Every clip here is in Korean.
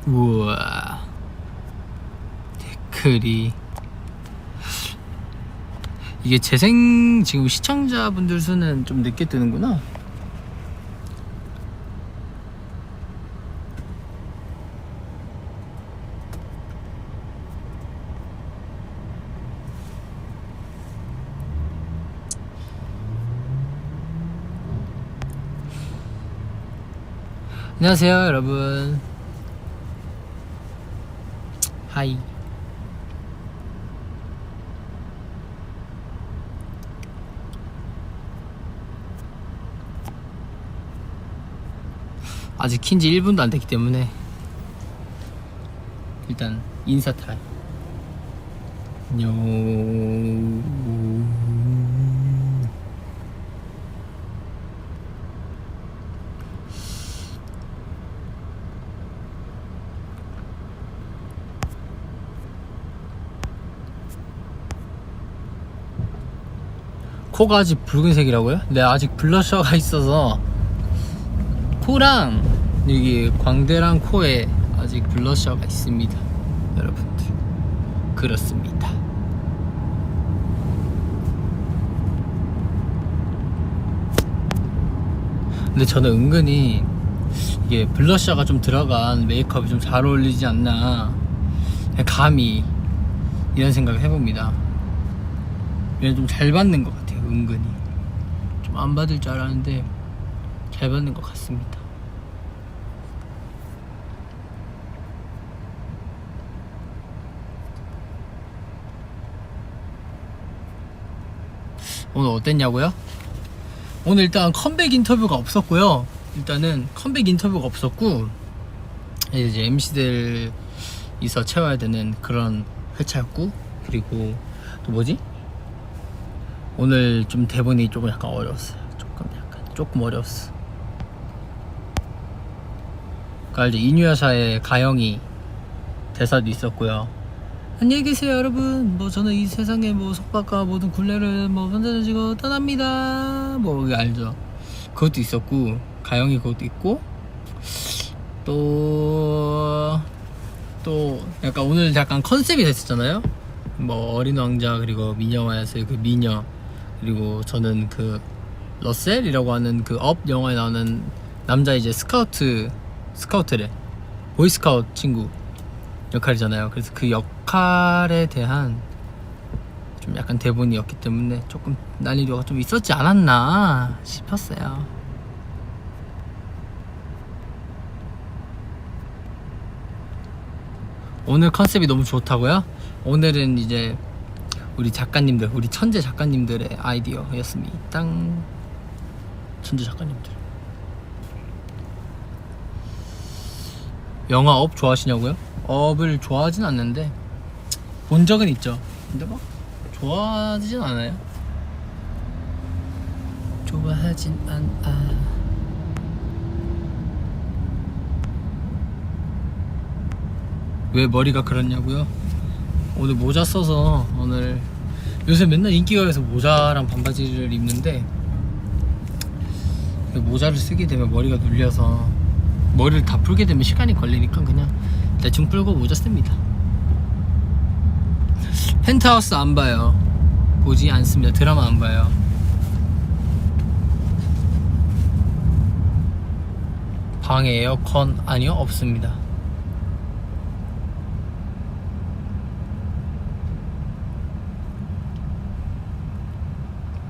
우와, 댓글이 이게 재생 지금 시청자분들 수는 좀 늦게 뜨는구나. 안녕하세요 여러분. 하이. 아직 킨지 1분도 안 됐기 때문에 일단 인사 타임. 안녕. 코가 아직 붉은색이라고요? 네, 아직 블러셔가 있어서 코랑 여기 광대랑 코에 아직 블러셔가 있습니다 여러분들. 그렇습니다. 근데 저는 은근히 이게 블러셔가 좀 들어간 메이크업이 좀 잘 어울리지 않나, 감히 이런 생각을 해봅니다. 얘는 좀 잘 받는 것 같아요. 은근히 좀 안 받을 줄 알았는데 잘 받는 것 같습니다. 오늘 어땠냐고요? 오늘 일단 컴백 인터뷰가 없었고요. 일단은 컴백 인터뷰가 없었고 이제 MC들 있어 채워야 되는 그런 회차였고, 그리고 또 뭐지? 오늘 좀 대본이 조금 약간 어려웠어요. 조금 어려웠어. 그러니까 이제 인유야샤의 가영이 대사도 있었고요. 안녕히 계세요 여러분. 뭐 저는 이 세상의 뭐 속박과 모든 굴레를 뭐 던져지고 떠납니다. 뭐 이거 알죠? 그것도 있었고, 가영이 그것도 있고, 또 약간 오늘 약간 컨셉이 됐었잖아요. 뭐 어린 왕자, 그리고 미녀와야스의 그 미녀, 그리고 저는 그 러셀이라고 하는 그 업 영화에 나오는 남자, 이제 스카우트래, 보이스카우트 친구 역할이잖아요. 그래서 그 역할에 대한 좀 약간 대본이었기 때문에 조금 난이도가 좀 있었지 않았나 싶었어요. 오늘 컨셉이 너무 좋다고요? 오늘은 이제 우리 작가님들, 우리 천재 작가님들의 아이디어였습니다. 천재 작가님들. 영화 업 좋아하시냐고요? 업을 좋아하진 않는데 본 적은 있죠. 근데 막 좋아하진 않아요. 좋아하진 않아. 왜 머리가 그렇냐고요? 오늘 모자 써서, 오늘 요새 맨날 인기가요에서 모자랑 반바지를 입는데 모자를 쓰게 되면 머리가 눌려서 머리를 다 풀게 되면 시간이 걸리니까 그냥 대충 풀고 모자 씁니다. 펜트하우스 안 봐요. 보지 않습니다. 드라마 안 봐요. 방에 에어컨 아니요? 없습니다.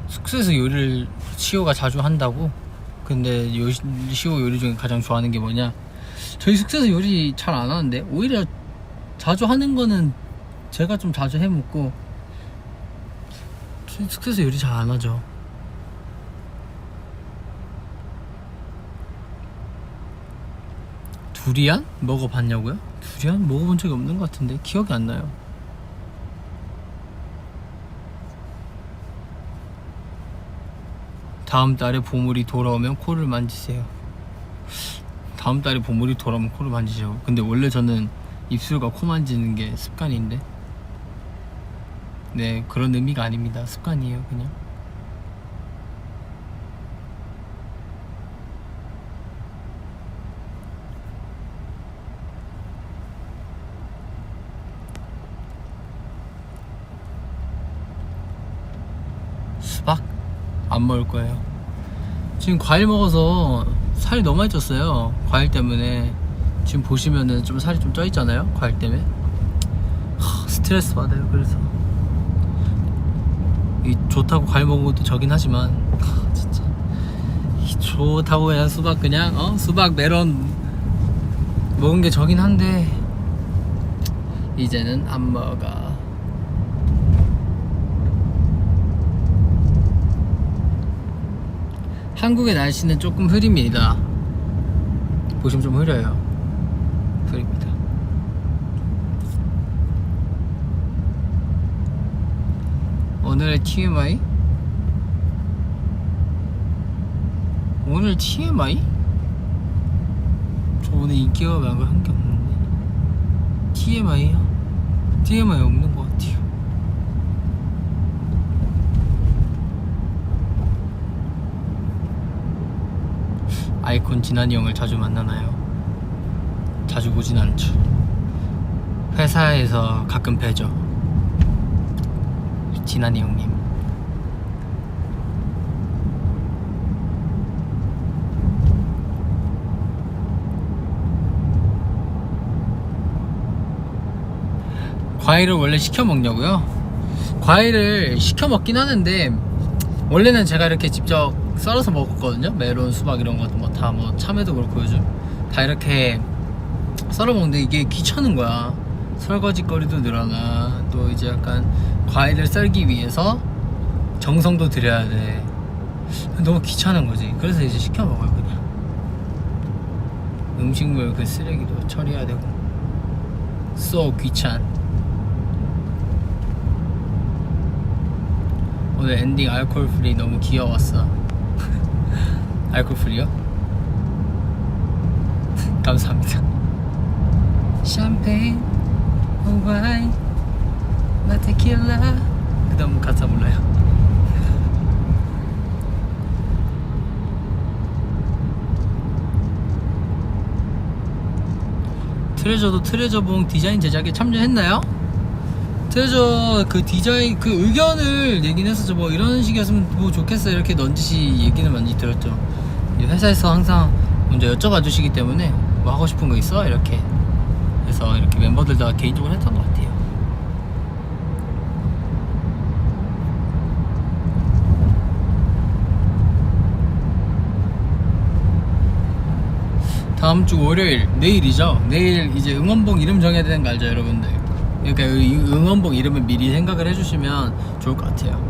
숙소에서 요리를 시호가 자주 한다고? 근데 시호 요리 중에 가장 좋아하는 게 뭐냐? 저희 숙소에서 요리 잘 안 하는데, 오히려 자주 하는 거는 제가 좀 자주 해 먹고, 저희 숙소에서 요리 잘 안 하죠. 두리안? 먹어봤냐고요? 두리안? 먹어본 적이 없는 것 같은데 기억이 안 나요. 다음 달에 보물이 돌아오면 코를 만지세요. 다음 달에 보물이 돌아오면 코를 만지죠. 근데 원래 저는 입술과 코 만지는 게 습관인데, 네, 그런 의미가 아닙니다. 습관이에요, 그냥. 수박 안 먹을 거예요. 지금 과일 먹어서 살이 너무 많이 쪘어요. 과일 때문에. 지금 보시면은 좀 살이 좀 쪄 있잖아요, 과일 때문에. 스트레스 받아요. 그래서 이 좋다고 과일 먹은 것도 저긴 하지만 진짜 이 좋다고 그냥 수박 그냥 수박 메론 먹은 게 저긴 한데 이제는 안 먹어. 한국의 날씨는 조금 흐립니다. 보시면 좀 흐려요. 흐립니다. 오늘의 TMI? 오늘 TMI? 저 오늘 인기가 많은 거 한 게 없는데 TMI요? TMI 없는 것 같아요. 아이콘 진한이 형을 자주 만나나요? 자주 보진 않죠. 회사에서 가끔 뵈죠. 진한이 형님. 과일을 원래 시켜 먹냐고요? 과일을 시켜 먹긴 하는데 원래는 제가 이렇게 직접 썰어서 먹었거든요. 메론, 수박 이런 것도 뭐 다 뭐 참외도 그렇고 요즘 다 이렇게 썰어 먹는데 이게 귀찮은 거야. 설거지 거리도 늘어나. 또 이제 약간 과일을 썰기 위해서 정성도 들여야 돼. 너무 귀찮은 거지. 그래서 이제 시켜 먹어요 그냥. 음식물 그 쓰레기도 처리해야 되고. So 귀찮. 오늘 엔딩 알코올 프리 너무 귀여웠어. 알코올 프리요? 감사합니다. 샴페인, 와인, 나 테킬라. 그 다음 가사 몰라요. 트레저도 트레저봉 디자인 제작에 참여했나요? 트레저 그 디자인 그 의견을 내긴 했었죠. 뭐 이런 식이었으면 뭐 좋겠어 이렇게 넌지시 얘기는 많이 들었죠. 회사에서 항상 먼저 여쭤봐 주시기 때문에 뭐 하고 싶은 거 있어? 이렇게 그래서 이렇게 멤버들 다 개인적으로 했던 것 같아요. 다음 주 월요일 내일이죠. 내일 이제 응원봉 이름 정해야 되는 거 알죠 여러분들? 그러니까 이 응원봉 이름을 미리 생각을 해주시면 좋을 것 같아요.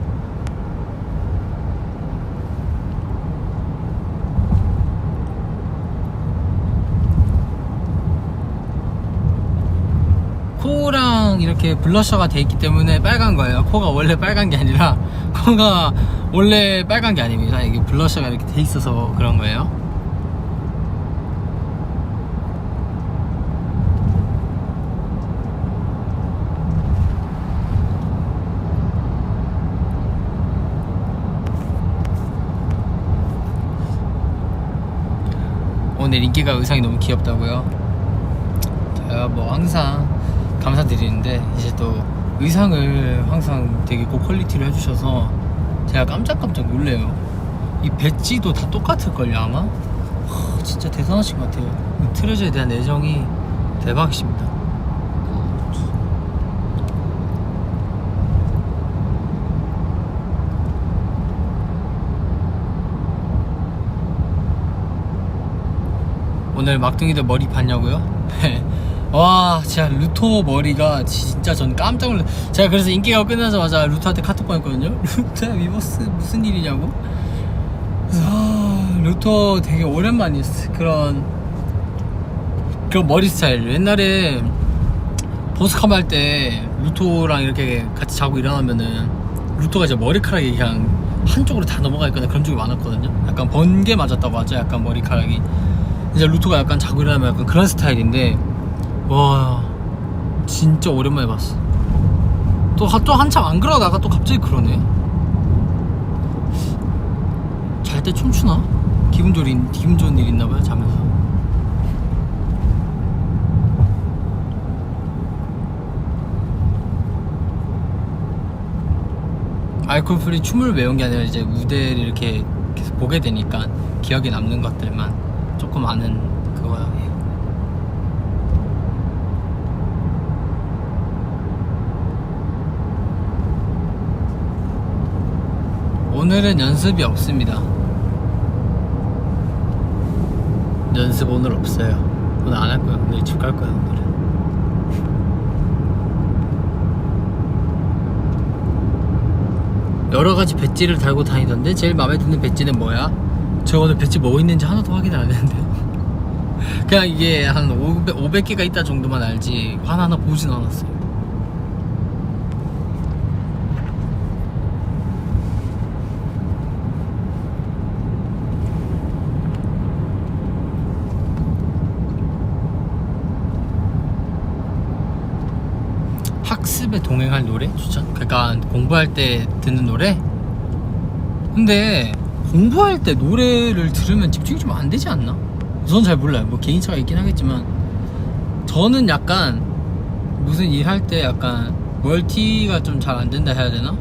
코랑 이렇게 블러셔가 돼 있기 때문에 빨간 거예요. 코가 원래 빨간 게 아니라 코가 원래 빨간 게 아닙니다. 이게 블러셔가 이렇게 돼 있어서 그런 거예요. 오늘 인기가 의상이 너무 귀엽다고요? 제가 뭐 항상 감사드리는데 이제 또 의상을 항상 되게 고퀄리티로 해주셔서 제가 깜짝깜짝 놀래요. 이 배지도 다 똑같을걸요 아마? 진짜 대단하신 것 같아요. 트레저에 대한 애정이 대박이십니다. 오늘 막둥이들 머리 봤냐고요? 와 진짜 루토 머리가 진짜 전 깜짝 놀랐. 제가 그래서 인기가 끝나자마자 루토한테 카톡 보냈거든요. 루토야 위버스 무슨 일이냐고. 그래서 루토 되게 오랜만이었어. 그런 머리 스타일. 옛날에 보스컴 할 때 루토랑 이렇게 같이 자고 일어나면은 루토가 이제 머리카락이 그냥 한쪽으로 다 넘어가 있거나 그런 적이 많았거든요. 약간 번개 맞았다고 하죠. 약간 머리카락이. 이제 루토가 약간 자고 일어나면 약간 그런 스타일인데 와 진짜 오랜만에 봤어. 또 한참 안 그러다가 또 갑자기 그러네. 잘 때 춤추나? 기분 좋은 일 있나봐요 자면서. 알코올 프리 춤을 외운 게 아니라 이제 무대를 이렇게 계속 보게 되니까 기억에 남는 것들만 조금 아는 그거예요. 오늘은 연습이 없습니다. 연습 오늘 없어요. 오늘 안 할 거야. 오늘 집 갈 거야. 오늘은. 여러 가지 배지를 달고 다니던데 제일 마음에 드는 배지는 뭐야? 저 오늘 배지 뭐 있는지 하나도 확인을 안 했는데요. 그냥 이게 한 500개가 있다 정도만 알지 하나하나 보진 않았어요. 학습에 동행할 노래 추천? 그러니까 공부할 때 듣는 노래? 근데 공부할 때 노래를 들으면 집중이 좀 안 되지 않나? 저는 잘 몰라요. 뭐 개인차가 있긴 하겠지만 저는 약간 무슨 일 할 때 약간 멀티가 좀 잘 안 된다 해야 되나?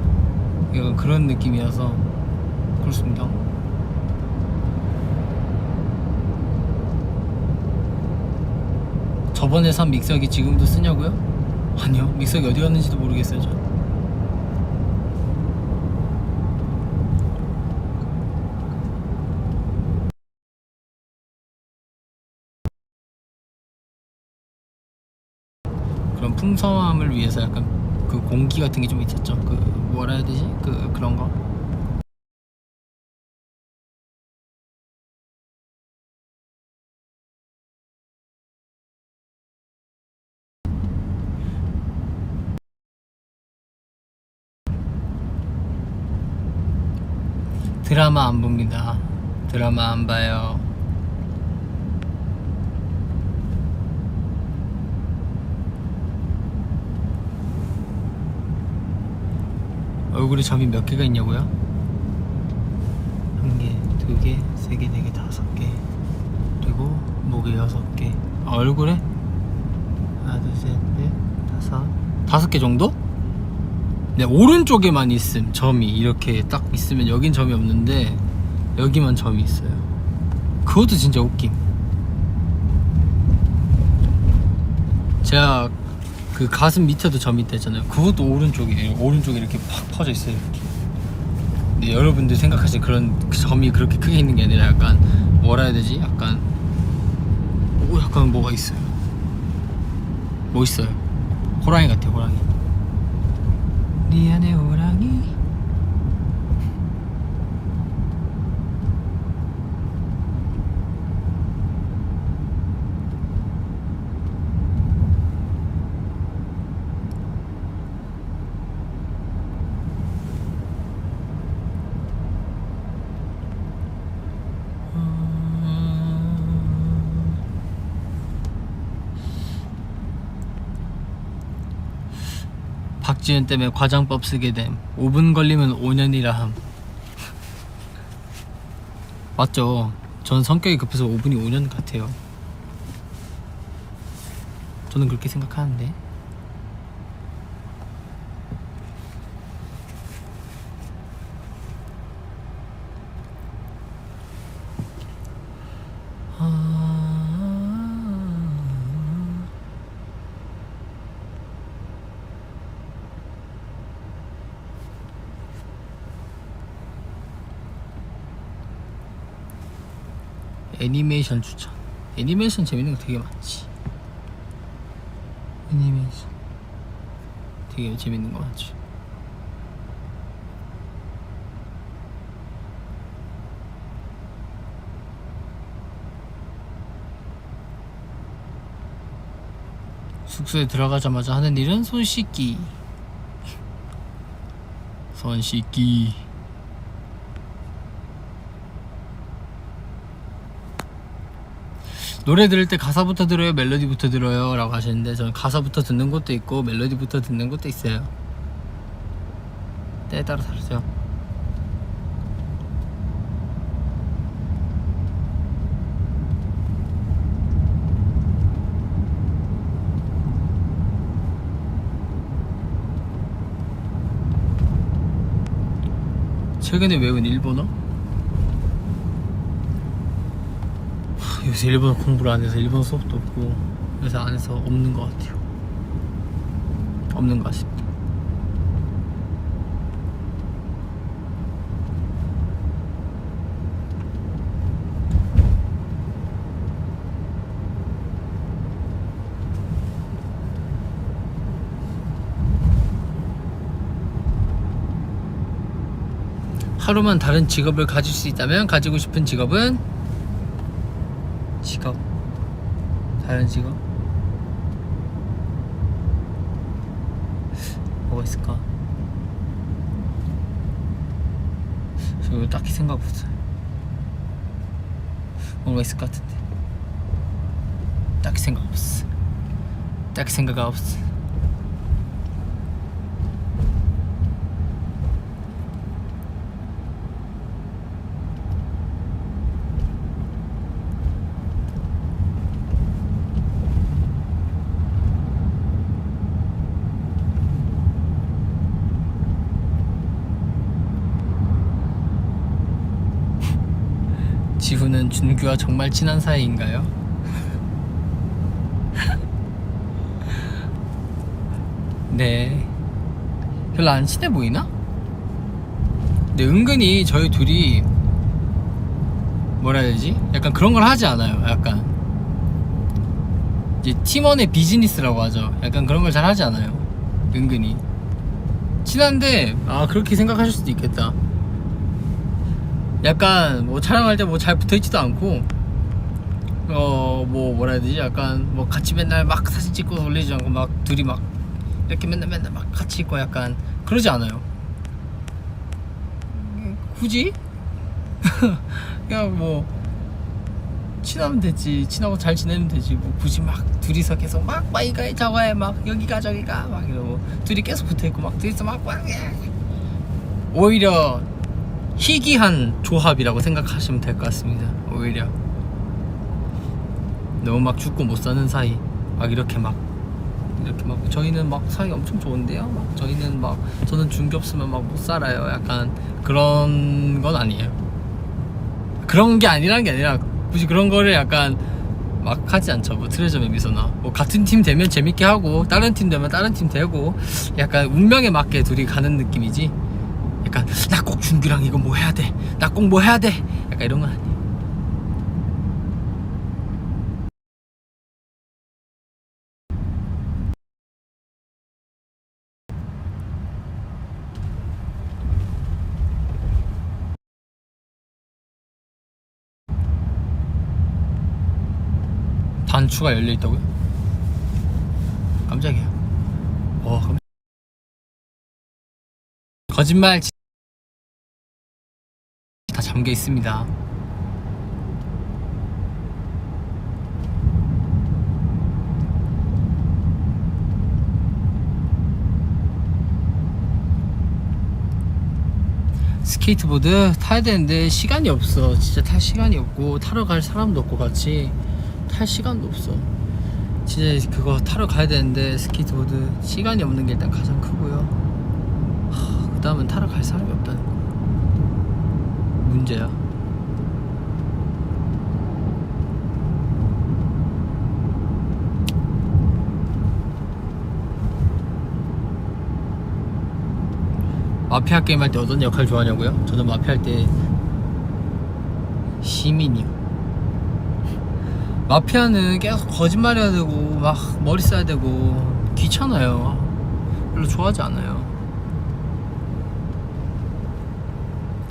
약간 그런 느낌이어서 그렇습니다. 저번에 산 믹서기 지금도 쓰냐고요? 아니요, 믹서기 어디 갔는지도 모르겠어요. 저 그런 풍성함을 위해서 약간 그 공기 같은 게 좀 있었죠. 그 뭐라 해야 되지? 그런 거. 드라마 안 봅니다. 드라마 안 봐요. 얼굴에 점이 몇 개가 있냐고요? 1개, 2개, 3개, 4개, 5개. 그리고 목에 6개. 아, 얼굴에? 하나, 둘, 셋, 넷, 5개 정도? 네, 오른쪽에만 있음. 점이 이렇게 딱 있으면 여긴 점이 없는데 여기만 점이 있어요. 그것도 진짜 웃김. 제가 그 가슴 밑에도 점이 있다잖아요. 그것도 오른쪽이에요. 오른쪽에 이렇게 팍 퍼져 있어요. 이렇게. 근데 여러분들 생각하시는 그런 점이 그렇게 크게 있는 게 아니라 약간 뭐라 해야 되지? 약간 뭐가 있어요. 뭐 있어요? 호랑이 같아요. 호랑이. 네 안에 호랑이. 박지은 때문에 과장법 쓰게 됨. 5분 걸리면 5년이라 함. 맞죠? 전 성격이 급해서 5분이 5년 같아요. 저는 그렇게 생각하는데. 애니메이션 추천. 애니메이션 재밌는 거 되게 많지. 애니메이션 되게 재밌는 거 많지. 숙소에 들어가자마자 하는 일은 손 씻기. 손 씻기. 노래 들을 때 가사부터 들어요, 멜로디부터 들어요? 라고 하시는데 저는 가사부터 듣는 것도 있고 멜로디부터 듣는 것도 있어요. 때에 따라 다르죠. 최근에 외운 일본어? 요새 일본어 공부를 안 해서 일본어 수업도 없고 요새 안 해서 없는 것 같아요. 없는 것 같습니다. 하루만 다른 직업을 가질 수 있다면 가지고 싶은 직업 다른 직업 뭐가 있을까? 저 딱히 생각 없어요. 뭔가 있을 것 같은데 딱히 생각 없어. 지훈은 준규와 정말 친한 사이인가요? 네, 별로 안 친해 보이나? 근데 은근히 저희 둘이 뭐라 해야 되지? 약간 그런 걸 하지 않아요. 약간 이제 팀원의 비즈니스라고 하죠. 약간 그런 걸 잘 하지 않아요. 은근히 친한데 그렇게 생각하실 수도 있겠다. 약간 뭐 촬영할 때 뭐 잘 붙어있지도 않고 뭐 뭐라 해야 되지? 약간 뭐 같이 맨날 막 사진 찍고 올리지 않고 막 둘이 막 이렇게 맨날 막 같이 있고 약간 그러지 않아요. 굳이? 그냥 뭐 친하면 되지. 친하고 잘 지내면 되지. 뭐 굳이 막 둘이서 계속 막 이거해 저거해 막 여기가 저기가 막 이러고 둘이 계속 붙어있고 막 둘이서 막 오히려 희귀한 조합이라고 생각하시면 될 것 같습니다. 오히려 너무 막 죽고 못 사는 사이 막 이렇게 막 저희는 막 사이 엄청 좋은데요. 막 저희는 막 저는 준규 없으면 막 못 살아요. 약간 그런 건 아니에요. 그런 게 아니란 게 아니라 굳이 그런 거를 약간 막 하지 않죠. 뭐 트레저 맵에서나 뭐 같은 팀 되면 재밌게 하고 다른 팀 되면 다른 팀 되고 약간 운명에 맞게 둘이 가는 느낌이지. 약간 나 꼭 준규랑 이거 뭐 해야 돼. 나 꼭 뭐 해야 돼. 약간 이런 건 아니에요. 단추가 열려있다고요? 깜짝이야. 거짓말 다 잠겨 있습니다. 스케이트보드 타야 되는데 시간이 없어. 진짜 탈 시간이 없고 타러 갈 사람도 없고 같이 탈 시간도 없어. 진짜 그거 타러 가야 되는데 스케이트보드 시간이 없는 게 일단 가장 크고요. 그 다음은 타러 갈 사람이 없다는 거 문제야. 마피아 게임 할 때 어떤 역할 좋아하냐고요? 저는 마피아 할 때 시민이요. 마피아는 계속 거짓말 해야 되고 막 머리 써야 되고 귀찮아요. 별로 좋아하지 않아요.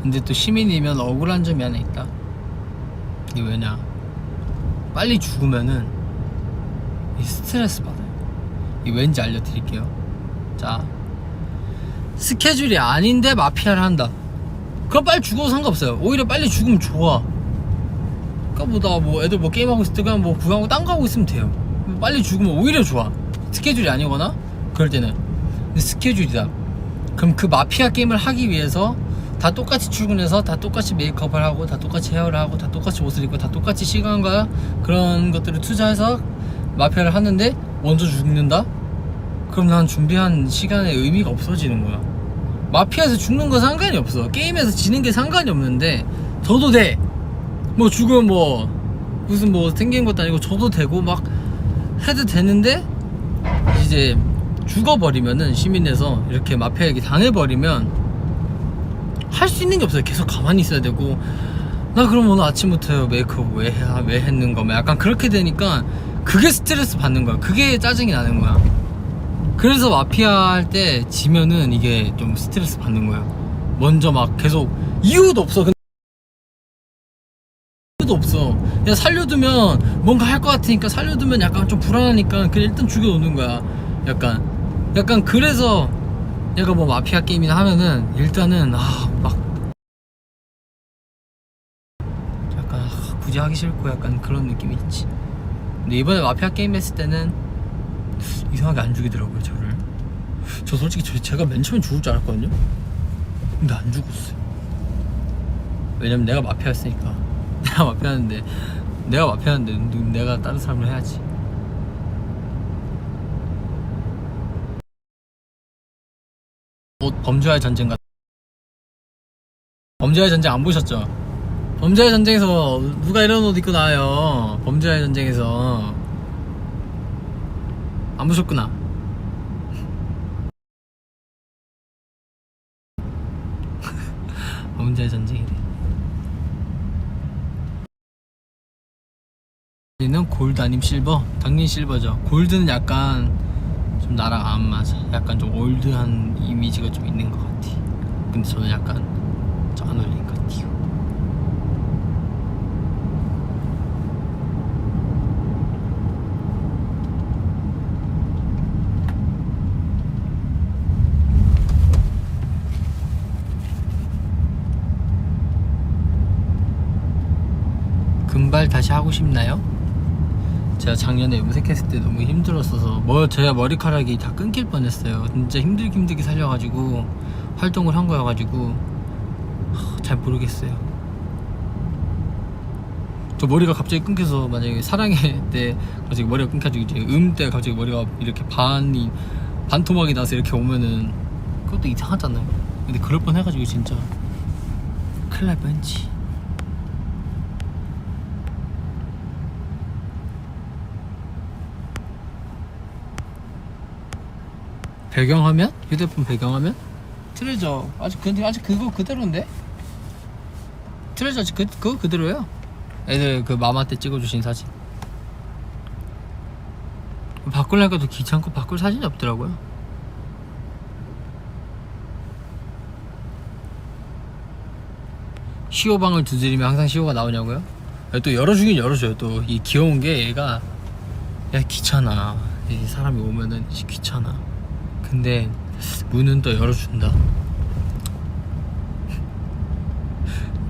근데 또 시민이면 억울한 점이 하나 있다. 이게 왜냐, 빨리 죽으면은 스트레스 받아요. 이게 왠지 알려드릴게요. 자, 스케줄이 아닌데 마피아를 한다. 그럼 빨리 죽어도 상관없어요. 오히려 빨리 죽으면 좋아. 그니까 뭐 애들 뭐 게임하고 있을 때 그냥 뭐 구경하고 딴 거 하고 있으면 돼요. 빨리 죽으면 오히려 좋아. 스케줄이 아니거나 그럴 때는. 근데 스케줄이다. 그럼 그 마피아 게임을 하기 위해서 다 똑같이 출근해서 다 똑같이 메이크업을 하고 다 똑같이 헤어를 하고 다 똑같이 옷을 입고 다 똑같이 시간과 그런 것들을 투자해서 마피아를 하는데 먼저 죽는다? 그럼 난 준비한 시간의 의미가 없어지는 거야. 마피아에서 죽는 거 상관이 없어. 게임에서 지는 게 상관이 없는데 저도 돼. 뭐 죽으면 뭐 무슨 뭐 생긴 것도 아니고 저도 되고 막 해도 되는데, 이제 죽어버리면은, 시민에서 이렇게 마피아에게 당해버리면 할 수 있는 게 없어요. 계속 가만히 있어야 되고, 나 그럼 오늘 아침부터 메이크업 왜 했는 거면 약간 그렇게 되니까 그게 스트레스 받는 거야. 그게 짜증이 나는 거야. 그래서 마피아 할 때 지면은 이게 좀 스트레스 받는 거야. 먼저 막 계속 이유도 없어. 이유도 없어. 야, 살려두면 뭔가 할 것 같으니까, 살려두면 약간 좀 불안하니까 그냥 일단 죽여놓는 거야. 약간 그래서 내가 뭐 마피아 게임이나 하면은 일단은 막 약간 굳이 하기 싫고 약간 그런 느낌이 있지. 근데 이번에 마피아 게임 했을 때는 이상하게 안 죽이더라고요, 저를. 저 솔직히 제가 맨 처음에 죽을 줄 알았거든요. 근데 안 죽었어요. 왜냐면 내가 마피아였으니까. 내가 마피아였는데 내가 다른 사람을 해야지. 범죄와의 전쟁 같은. 범죄와의 전쟁 안 보셨죠? 범죄와의 전쟁에서 누가 이런 옷 입고 나와요? 범죄와의 전쟁에서 안 보셨구나. 범죄와의 전쟁이래. 얘는 골드 아님 실버? 당연히 실버죠. 골드는 약간 좀 나랑 안 맞아. 약간 좀 올드한 이미지가 좀 있는 것 같아. 근데 저는 약간 좀 안 어울리는 것 같아요. 금발 다시 하고 싶나요? 제가 작년에 염색했을 때 너무 힘들었어서 제가 머리카락이 다 끊길 뻔했어요. 진짜 힘들게 살려가지고 활동을 한 거여가지고 잘 모르겠어요. 저 머리가 갑자기 끊겨서, 만약에 사랑해 때 갑자기 머리가 끊겨가지고 이제 때 갑자기 머리가 이렇게 반토막이 나서 이렇게 오면은 그것도 이상하잖아요. 근데 그럴 뻔 해가지고 진짜 큰일 날 뻔했지. 배경화면? 휴대폰 배경화면? 트레저 근데 아직 그거 그대로인데? 트레저 아직 그거 그대로예요. 애들 그 마마 때 찍어주신 사진. 바꾸려니까도 귀찮고 바꿀 사진이 없더라고요. 시오방을 두드리면 항상 시오가 나오냐고요? 또 열어주긴 열어줘요. 또 이 귀여운 게 얘가, 야 귀찮아, 이 사람이 오면은 귀찮아. 근데 문은 또 열어준다.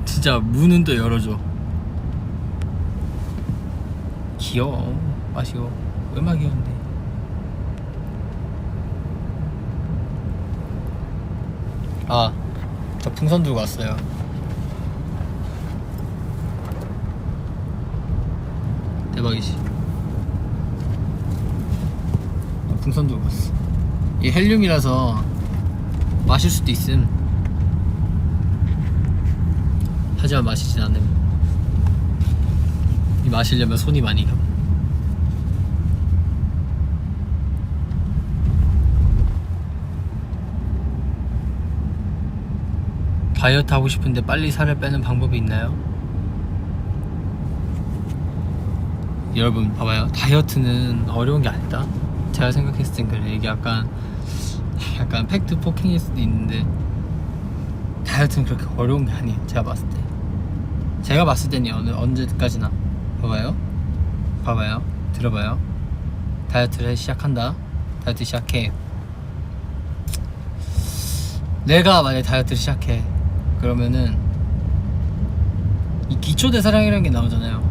진짜 문은 또 열어줘. 귀여워. 마시고 얼마나 귀여운데. 저 풍선 들고 왔어요. 대박이지. 풍선 들고 왔어. 이게 헬륨이라서 마실 수도 있음. 하지만 마시진 않음. 이 마시려면 손이 많이 가. 다이어트 하고 싶은데 빨리 살을 빼는 방법이 있나요? 여러분 봐봐요. 다이어트는 어려운 게 아니다. 제가 생각했을 땐 그래. 이게 약간 팩트 폭행일 수도 있는데 다이어트는 그렇게 어려운 게 아니에요. 제가 봤을 때는 언제까지나. 봐봐요. 들어봐요. 다이어트를 시작한다. 다이어트 시작해. 내가 만약에 다이어트를 시작해. 그러면은 이 기초대사량이라는 게 나오잖아요.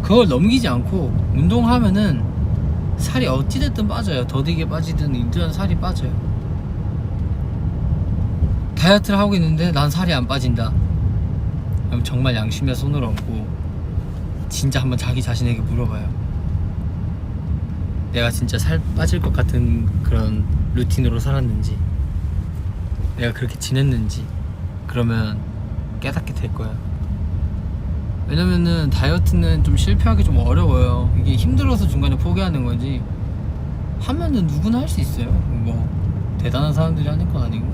그걸 넘기지 않고 운동하면은 살이 어찌됐든 빠져요. 더디게 빠지든 일단 살이 빠져요. 다이어트를 하고 있는데 난 살이 안 빠진다. 그럼 정말 양심의 손을 얹고 진짜 한번 자기 자신에게 물어봐요. 내가 진짜 살 빠질 것 같은 그런 루틴으로 살았는지. 내가 그렇게 지냈는지 그러면 깨닫게 될 거야. 왜냐면은 다이어트는 좀 실패하기 좀 어려워요. 이게 힘들어서 중간에 포기하는 거지 하면은 누구나 할 수 있어요. 뭐 대단한 사람들이 하는 건 아니고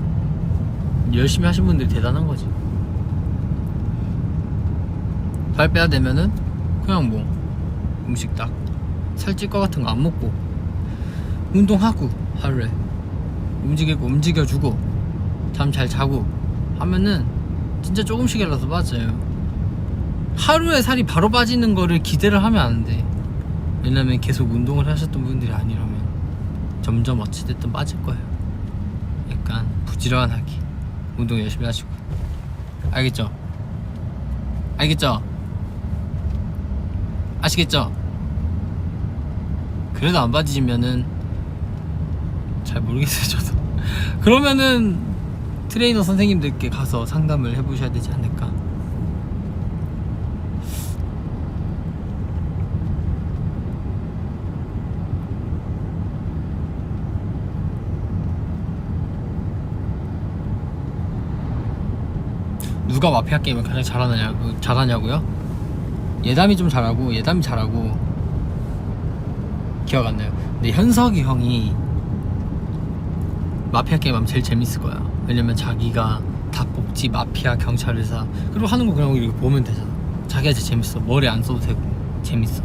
열심히 하신 분들이 대단한 거지. 살 빼야 되면은 그냥 뭐 음식 딱 살찔 것 같은 거 안 먹고 운동하고 하루에 움직여주고 잠 잘 자고 하면은 진짜 조금씩이라도 빠져요. 하루에 살이 바로 빠지는 거를 기대를 하면 안 돼. 왜냐면 계속 운동을 하셨던 분들이 아니라면 점점 어찌됐든 빠질 거예요. 약간 부지런하게 운동 열심히 하시고. 알겠죠? 알겠죠? 아시겠죠? 그래도 안 빠지면은 잘 모르겠어요 저도. 그러면은 트레이너 선생님들께 가서 상담을 해보셔야 되지 않을까. 누가 마피아 게임을 가장 잘하냐고요? 예담이 좀 잘하고 예담이 잘하고 기억 안 나요. 근데 현석이 형이 마피아 게임 하면 제일 재밌을 거야. 왜냐면 자기가 닭복지, 마피아, 경찰의사 그리고 하는 거 그냥 이렇게 보면 되잖아. 자기가 제일 재밌어. 머리 안 써도 되고 재밌어.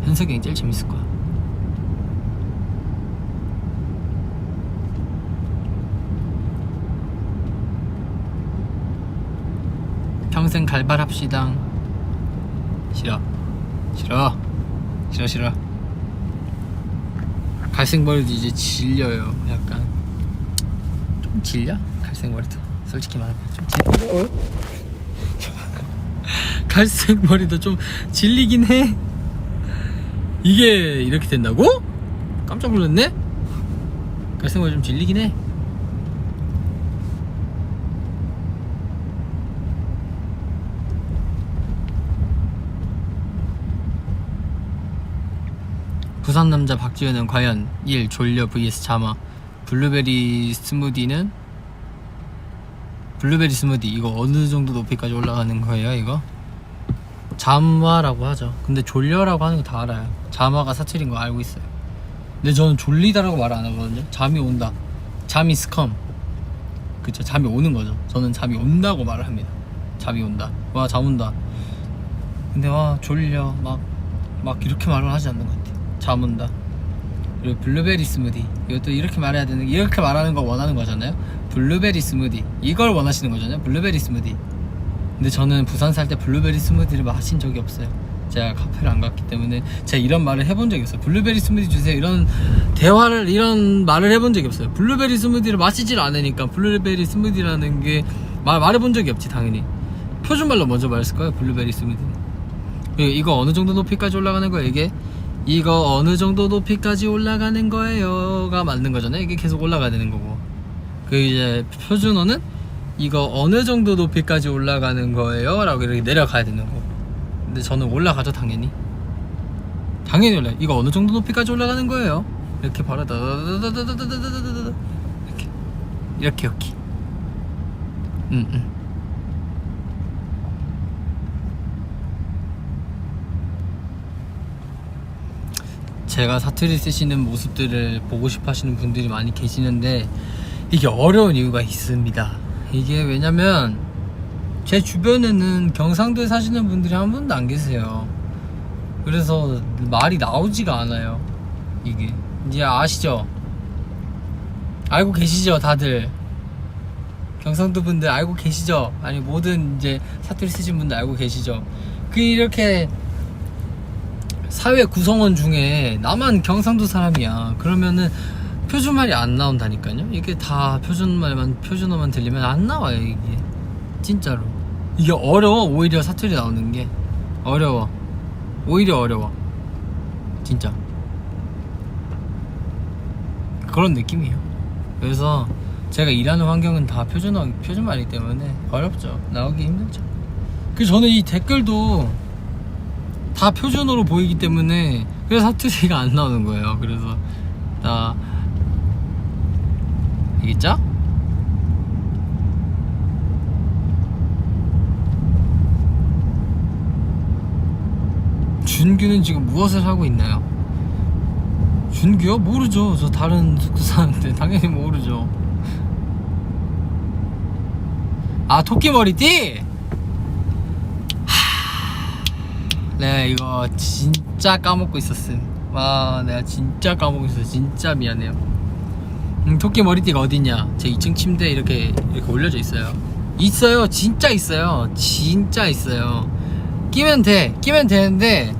현석이 형이 제일 재밌을 거야. 평생 갈발합시다. 싫어. 갈색머리도 이제 질려요. 약간 좀 질려? 갈색머리도 솔직히 말하면 좀 질려. 갈색머리도 좀 질리긴 해. 이게 이렇게 된다고? 깜짝 놀랐네? 갈색머리 좀 질리긴 해. 부산 남자 박지현은 과연 1. 졸려 vs 자마. 블루베리 스무디 이거 어느 정도 높이까지 올라가는 거예요? 이거 자마라고 하죠. 근데 졸려라고 하는 거 다 알아요. 자마가 사투리인 거 알고 있어요. 근데 저는 졸리다라고 말 안 하거든요. 잠이 온다, 잠이 스컴, 그쵸, 잠이 오는 거죠. 저는 잠이 온다고 말을 합니다. 잠이 온다, 와 잠 온다. 근데 와 졸려 막 이렇게 말을 하지 않는 것 같아요. 잠 온다. 그리고 블루베리 스무디 이것도 이렇게 말해야 되는, 이렇게 말하는 거 원하는 거잖아요. 블루베리 스무디 이걸 원하시는 거잖아요. 블루베리 스무디. 근데 저는 부산 살 때 블루베리 스무디를 마신 적이 없어요. 제가 카페를 안 갔기 때문에 제가 이런 말을 해본 적이 없어요. 블루베리 스무디 주세요 이런 말을 해본 적이 없어요. 블루베리 스무디를 마시질 않으니까 블루베리 스무디라는 게 말해본 적이 없지. 당연히 표준말로 먼저 말했을 거예요. 블루베리 스무디는. 이거 어느 정도 높이까지 올라가는 거예요? 이거 어느 정도 높이까지 올라가는 거예요가 맞는 거잖아요. 이게 계속 올라가야 되는 거고, 그 이제 표준어는 이거 어느 정도 높이까지 올라가는 거예요 라고 이렇게 내려가야 되는 거고. 근데 저는 올라가죠. 당연히 올라요. 이거 어느 정도 높이까지 올라가는 거예요 이렇게 바로 이렇게 제가 사투리 쓰시는 모습들을 보고 싶어 하시는 분들이 많이 계시는데 이게 어려운 이유가 있습니다. 이게 왜냐면 제 주변에는 경상도에 사시는 분들이 한 분도 안 계세요. 그래서 말이 나오지가 않아요. 이게 이제 아시죠? 알고 계시죠 다들? 경상도 분들 알고 계시죠? 아니 모든 이제 사투리 쓰신 분들 알고 계시죠? 이렇게 사회 구성원 중에 나만 경상도 사람이야 그러면은 표준말이 안 나온다니까요. 이게 다 표준어만 들리면 안 나와요. 이게 진짜로 이게 어려워. 오히려 사투리 나오는 게 어려워. 오히려 어려워 진짜. 그런 느낌이에요. 그래서 제가 일하는 환경은 다 표준말이기 때문에 어렵죠. 나오기 힘들죠. 그래서 저는 이 댓글도 다 표준어로 보이기 때문에 그래서 사투리가 안 나오는 거예요. 그래서 다 알겠죠? 준규는 지금 무엇을 하고 있나요? 준규요? 모르죠. 저 다른 숙소 사는데 당연히 모르죠. 아, 토끼 머리띠? 네, 이거 진짜 까먹고 있었음. 와, 내가 진짜 까먹고 있었어. 진짜 미안해요. 토끼 머리띠가 어딨냐? 제 2층 침대에 이렇게 올려져 있어요. 있어요. 진짜 있어요. 진짜 있어요. 끼면 돼. 끼면 되는데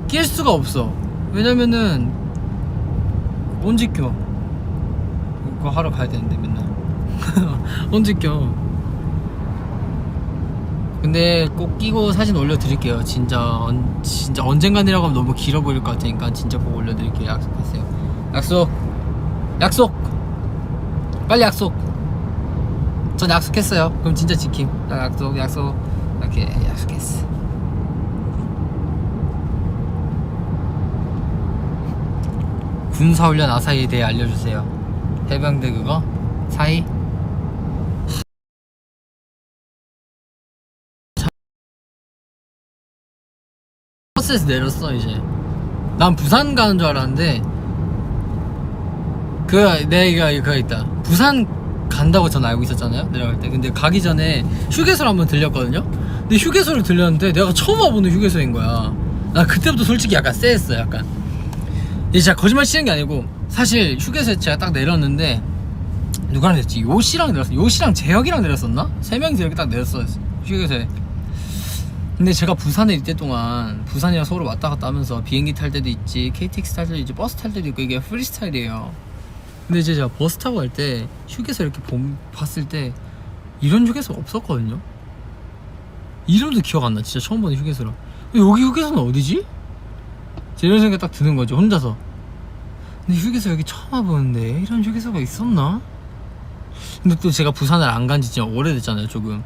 낄 수가 없어. 왜냐면은 언제 껴? 그거 하러 가야 되는데 맨날. 언제 껴? 근데 꼭 끼고 사진 올려드릴게요. 진짜 언젠간이라고 하면 너무 길어 보일 것 같으니까 진짜 꼭 올려드릴게요. 약속했어요. 약속. 빨리 약속. 전 약속했어요. 그럼 진짜 지킴. 약속. 오케이, 약속했어. 군사훈련 아사히에 대해 알려주세요. 해병대 그거? 사이? 버스에서 내렸어. 이제 난 부산 가는 줄 알았는데 내가 그거 있다. 부산 간다고 전 알고 있었잖아요, 내려갈 때. 근데 가기 전에 휴게소를 한번 들렸거든요. 근데 휴게소를 들렸는데 내가 처음 와보는 휴게소인 거야. 나 그때부터 솔직히 약간 쎄했어. 약간 이제 제가 거짓말 치는 게 아니고 사실 휴게소에 제가 딱 내렸는데 누구랑 내렸지? 요시랑 내렸어. 요시랑 재혁이랑 내렸었나? 세 명이서 이렇게 딱 내렸어, 휴게소에. 근데 제가 부산에 있을 때 동안 부산이랑 서울 왔다 갔다 하면서 비행기 탈 때도 있지, KTX 탈 때도 있지, 버스 탈 때도 있고, 이게 프리스타일이에요. 근데 이제 제가 버스 타고 갈 때 휴게소 이렇게 봤을 때 이런 휴게소가 없었거든요. 이름도 기억 안 나. 진짜 처음 보는 휴게소라. 여기 휴게소는 어디지? 이런 생각이 딱 드는 거죠, 혼자서. 근데 휴게소 여기 처음 와보는데 이런 휴게소가 있었나? 근데 또 제가 부산을 안 간지 진짜 오래됐잖아요, 조금.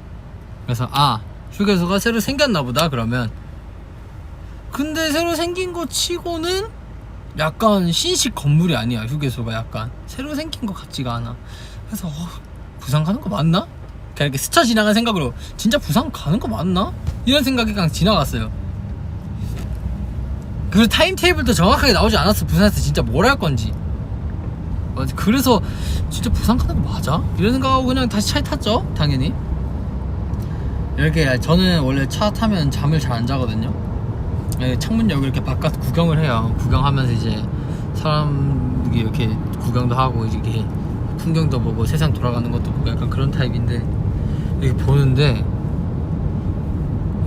그래서 휴게소가 새로 생겼나 보다. 그러면 근데 새로 생긴 거 치고는 약간 신식 건물이 아니야. 휴게소가 약간 새로 생긴 것 같지가 않아. 그래서 부산 가는 거 맞나? 그냥 이렇게 스쳐 지나간 생각으로 진짜 부산 가는 거 맞나? 이런 생각이 그냥 지나갔어요. 그리고 타임테이블도 정확하게 나오지 않았어. 부산에서 진짜 뭘 할 건지. 그래서 진짜 부산 가는 거 맞아? 이런 생각하고 그냥 다시 차에 탔죠, 당연히. 이렇게 저는 원래 차 타면 잠을 잘 안 자거든요. 창문 열고 이렇게 바깥 구경을 해요. 구경하면서 이제 사람들이 이렇게 구경도 하고 이렇게 풍경도 보고 세상 돌아가는 것도 보고 약간 그런 타입인데, 이렇게 보는데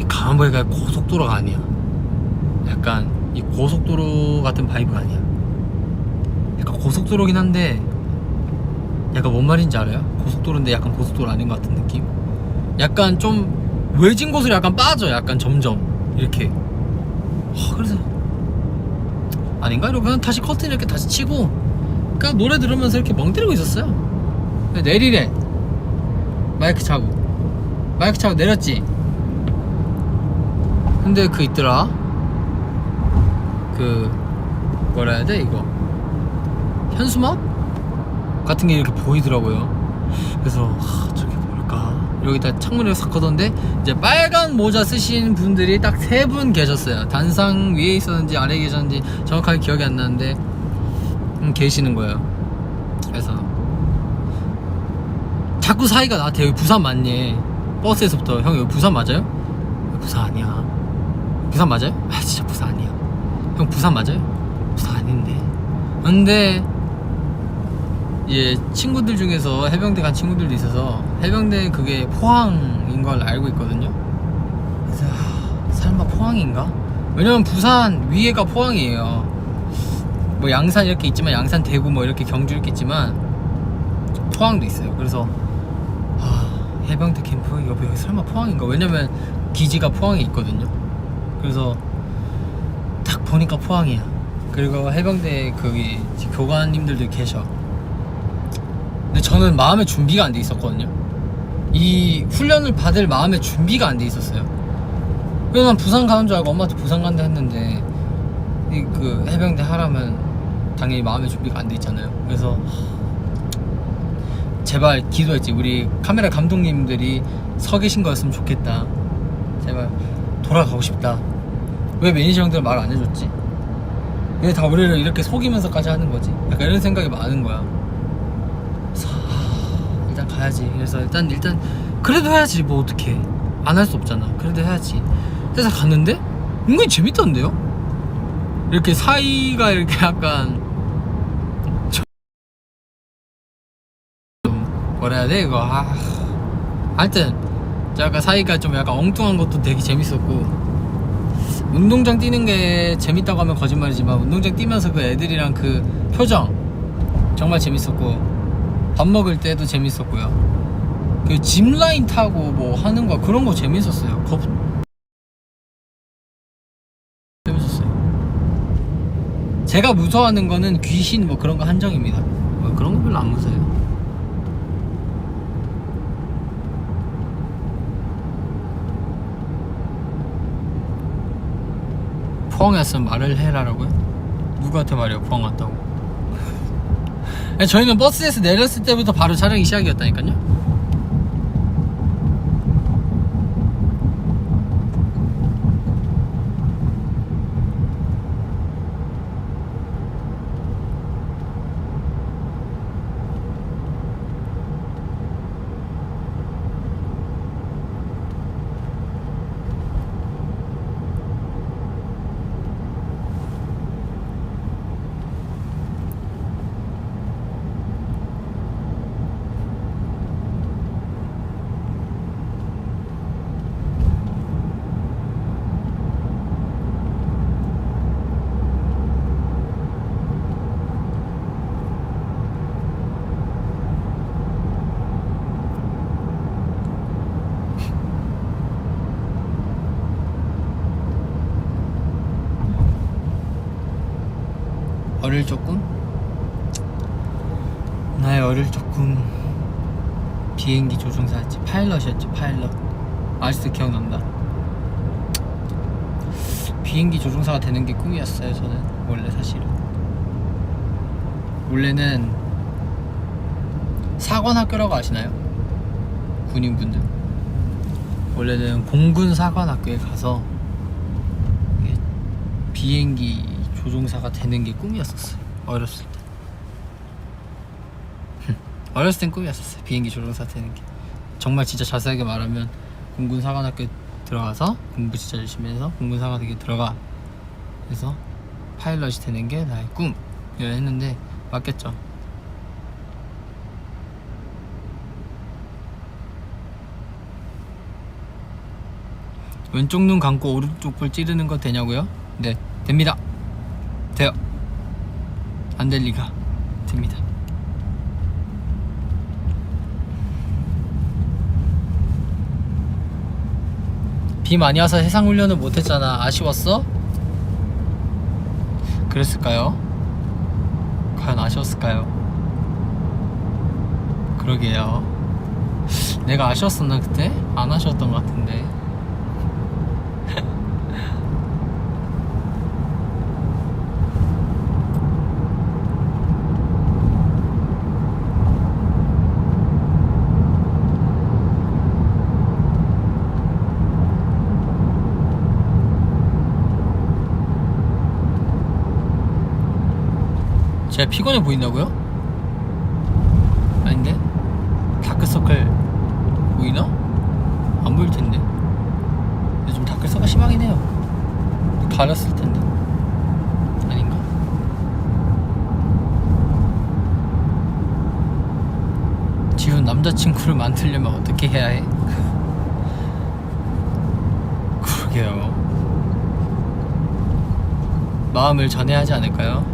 가만 보니까 고속도로가 아니야. 약간 이 고속도로 같은 바이브가 아니야. 약간 고속도로긴 한데 약간 뭔 말인지 알아요? 고속도로인데 약간 고속도로 아닌 것 같은 느낌? 약간 좀 외진 곳으로 약간 빠져. 약간 점점 이렇게. 그래서 아닌가? 이러고 그냥 다시 커튼 이렇게 다시 치고 그냥 노래 들으면서 이렇게 멍 때리고 있었어요. 내리래. 마이크 차고 내렸지. 근데 있더라. 뭐라 해야 돼 이거, 현수막 같은 게 이렇게 보이더라고요. 그래서 저게 뭘까? 여기다 창문을 싹 걷었는데 이제 빨간 모자 쓰신 분들이 딱 3분 계셨어요. 단상 위에 있었는지 아래에 계셨는지 정확하게 기억이 안 나는데 계시는 거예요. 그래서 자꾸 사이가 나한테 여기 부산 맞니? 버스에서부터 형 여기 부산 맞아요? 부산 아니야. 부산 맞아요? 진짜 부산 아니야. 형 부산 맞아요? 부산 아닌데. 근데 이제 친구들 중에서 해병대 간 친구들도 있어서 해병대 그게 포항인 걸 알고 있거든요. 그래서 설마 포항인가? 왜냐면 부산 위에가 포항이에요. 뭐 양산 이렇게 있지만, 양산 대구 뭐 이렇게 경주 이렇게 있지만 포항도 있어요. 그래서 해병대 캠프 여기 설마 포항인가? 왜냐면 기지가 포항에 있거든요. 그래서 딱 보니까 포항이야. 그리고 해병대 거기 교관님들도 계셔. 근데 저는 마음의 준비가 안 돼 있었거든요. 이 훈련을 받을 마음의 준비가 안 돼 있었어요. 그래서 난 부산 가는 줄 알고 엄마한테 부산 간다 했는데 해병대 하라면 당연히 마음의 준비가 안 돼 있잖아요. 그래서 제발 기도했지. 우리 카메라 감독님들이 서 계신 거였으면 좋겠다. 제발 돌아가고 싶다. 왜 매니저 형들은 말 안 해줬지? 왜 다 우리를 이렇게 속이면서까지 하는 거지? 약간 이런 생각이 많은 거야. 그래서 일단 가야지. 그래서 일단 그래도 해야지. 뭐 어떡해. 안 할 수 없잖아. 그래도 해야지. 그래서 갔는데 은근히 재밌던데요? 이렇게 사이가 이렇게 약간 좀 뭐라 해야 돼 이거. 하여튼 약간 사이가 좀 약간 엉뚱한 것도 되게 재밌었고, 운동장 뛰는 게 재밌다고 하면 거짓말이지만 운동장 뛰면서 그 애들이랑 그 표정 정말 재밌었고, 밥 먹을 때도 재밌었고요. 그 짚라인 타고 뭐 하는 거 그런 거 재밌었어요. 재밌었어요. 제가 무서워하는 거는 귀신 뭐 그런 거 한정입니다. 뭐 그런 거 별로 안 무서워요. 포항에 왔으면 말을 해라라고요? 누구한테 말해요? 포항 왔다고. 저희는 버스에서 내렸을 때부터 바로 촬영이 시작이었다니까요. 어릴 적꿈? 나의 어릴 적꿈 비행기 조종사였지. 파일럿이었지. 파일럿. 아직도 기억난다. 비행기 조종사가 되는 게 꿈이었어요. 저는 원래 사실은 원래는 사관학교라고 아시나요? 군인분들 원래는 공군 사관학교에 가서 비행기 조종사가 되는 게 꿈이었었어요. 어렸을 때. 어렸을 땐 꿈이었었어요. 비행기 조종사 되는 게. 정말 진짜 자세하게 말하면 공군 사관학교에 들어가서 공부 진짜 열심히 해서 공군 사관학교에 들어가 그래서 파일럿이 되는 게 나의 꿈이라 했는데 맞겠죠. 왼쪽 눈 감고 오른쪽 볼 찌르는 거 되냐고요? 네, 됩니다. 돼요. 안 될 리가. 됩니다. 비 많이 와서 해상훈련을 못했잖아. 아쉬웠어? 그랬을까요? 과연 아쉬웠을까요? 그러게요. 내가 아쉬웠었나 그때? 안 아쉬웠던 것 같은데. 제가 피곤해 보인다고요? 아닌데? 다크서클 보이나? 안 보일 텐데. 요즘 다크서클 심하긴 해요. 가렸을 텐데. 아닌가? 지훈 남자친구를 만들려면 어떻게 해야 해? 그러게요. 마음을 전해야 하지 않을까요?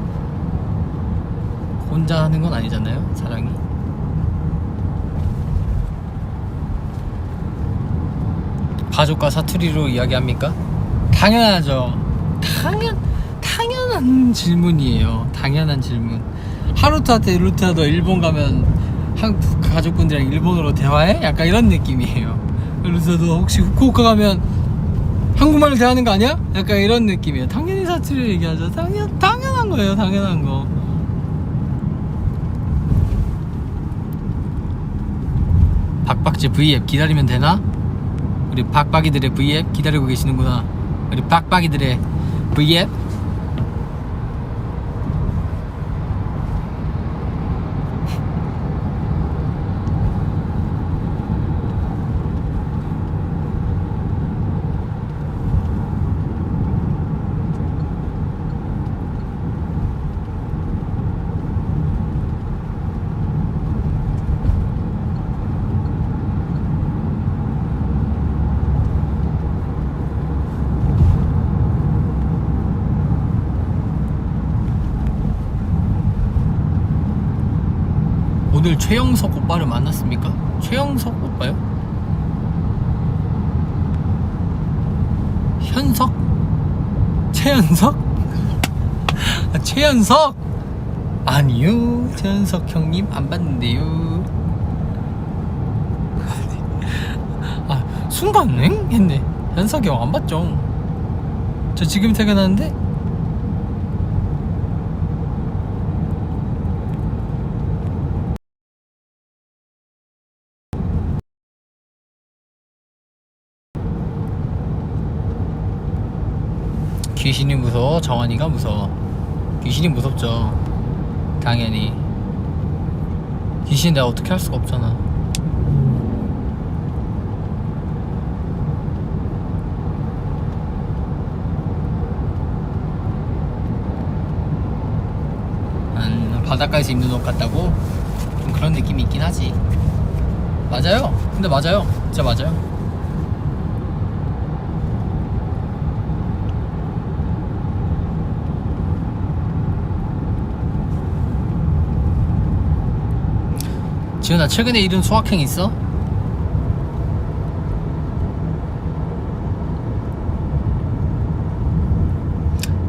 혼자 하는 건 아니잖아요, 사랑이. 가족과 사투리로 이야기합니까? 당연하죠. 당연한 질문이에요. 당연한 질문. 하루토한테 루트야 너 일본 가면 한국 가족분들이랑 일본어로 대화해? 약간 이런 느낌이에요. 그래서 너 혹시 후쿠오카 가면 한국말로 대하는 거 아니야? 약간 이런 느낌이에요. 당연히 사투리 얘기하죠. 당연한 거예요. 당연한 거. 박박지 V앱 기다리면 되나? 우리 박박이들의 V앱 기다리고 계시는구나. 우리 박박이들의 V앱? 오늘 최영석 오빠를 만났습니까? 최영석 오빠요? 현석? 최현석? 아, 최현석? 아니요, 최현석 형님 안 봤는데요. 아, 순간 응? 했네. 현석이 형 안 봤죠? 저 지금 퇴근하는데? 귀신이 무서워? 정환이가 무서워? 귀신이 무섭죠. 당연히. 귀신 내가 어떻게 할 수가 없잖아. 바닷가에서 입는 옷 같다고? 좀 그런 느낌이 있긴 하지. 맞아요. 근데 맞아요. 진짜 맞아요. 지훈아, 최근에 이룬 소확행 있어?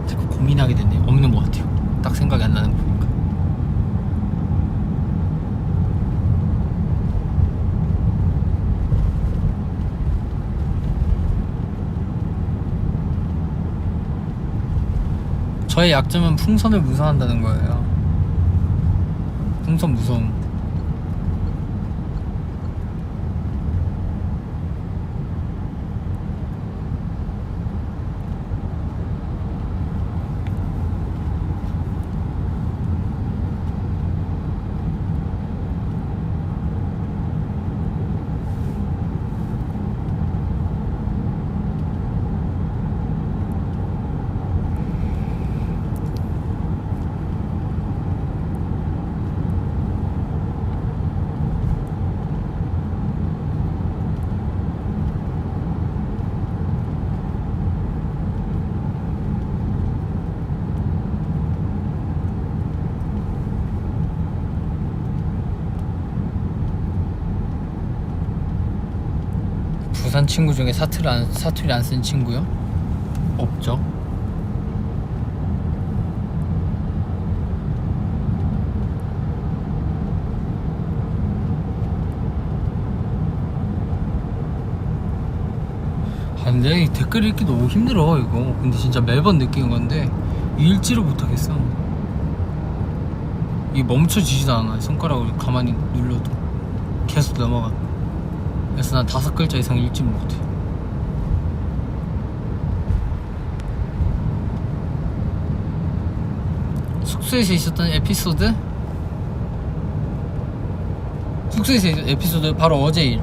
자꾸 고민하게 됐네. 없는 것 같아요. 딱 생각이 안 나는 거 보니까. 저의 약점은 풍선을 무서워한다는 거예요. 풍선 무서움. 부산 친구 중에 사투리 안 쓴 친구요? 없죠. 근데 이 댓글 읽기 너무 힘들어 이거. 근데 진짜 매번 느끼는 건데 읽지를 못하겠어. 이게 멈춰지지도 않아. 손가락으로 가만히 눌러도 계속 넘어가. 그래서 난 5글자 이상 읽지 못해. 숙소에서 있었던 에피소드? 숙소에서 있었던 에피소드 바로 어제 일.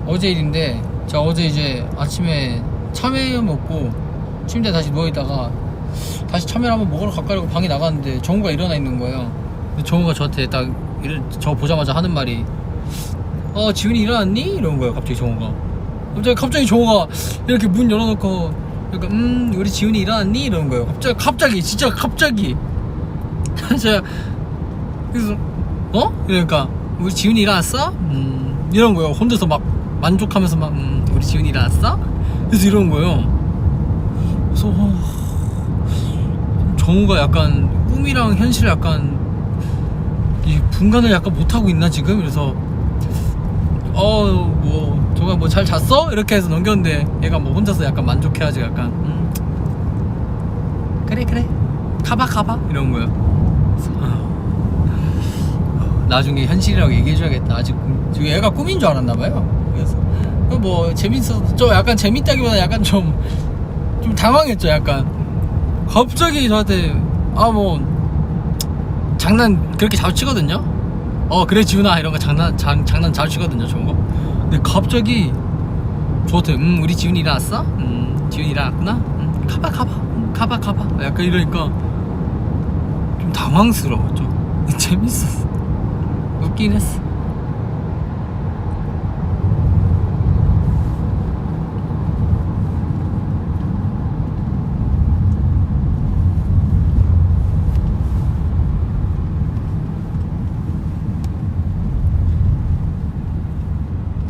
어제 일인데 제가 어제 이제 아침에 참외 먹고 침대에 다시 누워있다가 다시 참외를 한번 먹으러 가까이고 방에 나갔는데 정우가 일어나 있는 거예요. 근데 정우가 저한테 딱 저 보자마자 하는 말이 지훈이 일어났니? 이런 거예요. 갑자기 정우가 정우가 이렇게 문 열어놓고 그러니까 우리 지훈이 일어났니? 이러는 거예요. 갑자기 진짜 갑자기 제가 그래서 그러니까 우리 지훈이 일어났어? 이런 거예요. 혼자서 막 만족하면서 막 우리 지훈이 일어났어? 그래서 이런 거예요. 그래서 정우가 약간 꿈이랑 현실을 약간 이 분간을 약간 못하고 있나 지금? 그래서 뭐 정우가 뭐 잘 잤어? 이렇게 해서 넘겼는데 얘가 뭐 혼자서 약간 만족해가지고 약간 그래 가봐 이런 거예요. 그래서, 나중에 현실이라고 얘기해줘야겠다. 아직 얘가 꿈인 줄 알았나봐요. 그래서 뭐 재밌어. 좀 약간 재밌다기보다 약간 좀 좀 당황했죠. 약간 갑자기 저한테 뭐 장난 그렇게 자주 치거든요. 그래 지훈아 이런 거 장난 자주 치거든요. 좋은 거. 근데 갑자기 저한테 우리 지훈이 일어났어? 지훈이 일어났구나? 가봐 약간 이러니까 좀 당황스러웠죠. 재밌었어. 웃긴 했어.